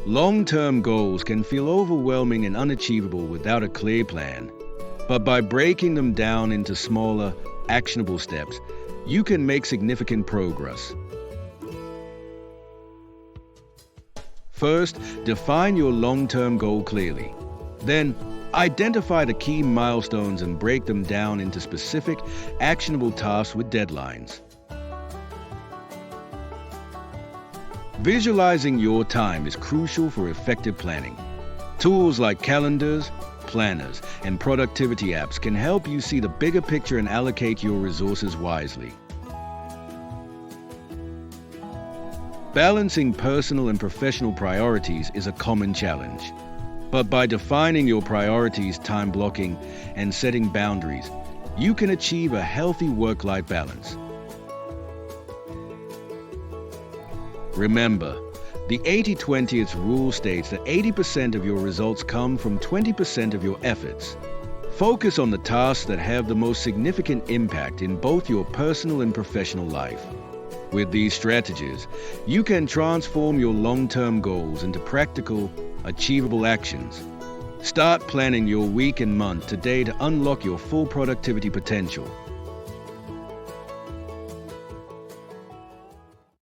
Long-term goals can feel overwhelming and unachievable without a clear plan. But by breaking them down into smaller, actionable steps, you can make significant progress. First, define your long-term goal clearly. Then, identify the key milestones and break them down into specific, actionable tasks with deadlines. Visualizing your time is crucial for effective planning. Tools like calendars, planners, and productivity apps can help you see the bigger picture and allocate your resources wisely. Balancing personal and professional priorities is a common challenge. But by defining your priorities, time blocking, and setting boundaries, you can achieve a healthy work-life balance. Remember, the 80-20 rule states that 80% of your results come from 20% of your efforts. Focus on the tasks that have the most significant impact in both your personal and professional life. With these strategies, you can transform your long-term goals into practical, achievable actions. Start planning your week and month today to unlock your full productivity potential.